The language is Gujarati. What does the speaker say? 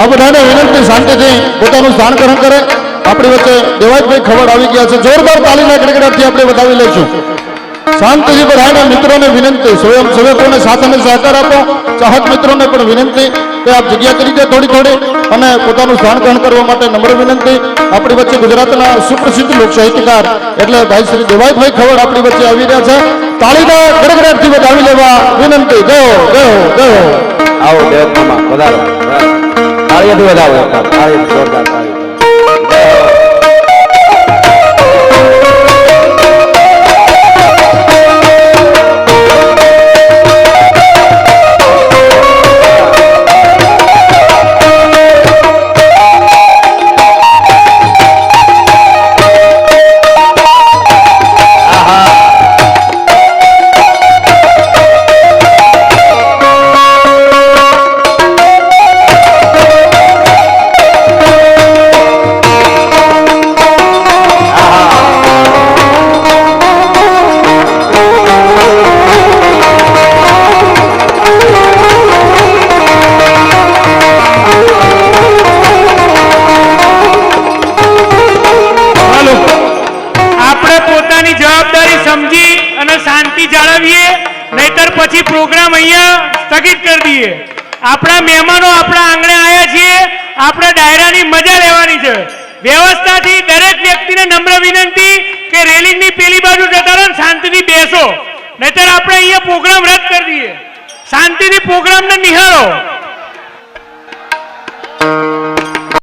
આ બધાને વિનંતી શાંતિથી પોતાનું સ્થાન ગ્રહણ કરે. આપણી વચ્ચે દેવાજભાઈ ખબર આવી ગયા છે. જોરદાર તાલીના ગડગડાટથી આપણે વધાવી લઈશું. શાંતિથી બધાના મિત્રોને વિનંતી, સ્વયંસેવકોને સાથ અને સહકાર આપો. ચાહક મિત્રોને પણ વિનંતી કે આપ જગ્યા કરી દે થોડી થોડી અને પોતાનું સ્થાન ગ્રહણ કરવા માટે નમ્ર વિનંતી. આપણી વચ્ચે ગુજરાતના સુપ્રસિદ્ધ લોક સાહિત્યકાર એટલે ભાઈ શ્રી દેવાજભાઈ ખબર આપણી વચ્ચે આવી રહ્યા છે. તાળીના ગડગડાટથી વધાવી લેવા વિનંતી. ગયો ગયો ગયો. આવો દેવમાં વધારો તાળીથી વધાવો. તાળી જોરદાર તાળી. પછી પ્રોગ્રામ અહીંયા સ્થગિત કરી દઈએ. આપણા મહેમાનો આપણા આંગણે આવ્યા છીએ, આપણે ડાયરાની મજા લેવાની છે. વ્યવસ્થાથી દરેક વ્યક્તિને નમ્ર વિનંતી કે રેલિંગની પેલી બાજુ જતા રહો, શાંતિથી બેસો, નહીતર આપણે અહીંયા પ્રોગ્રામ રદ કરી દઈએ. શાંતિથી પ્રોગ્રામને નિહાળો.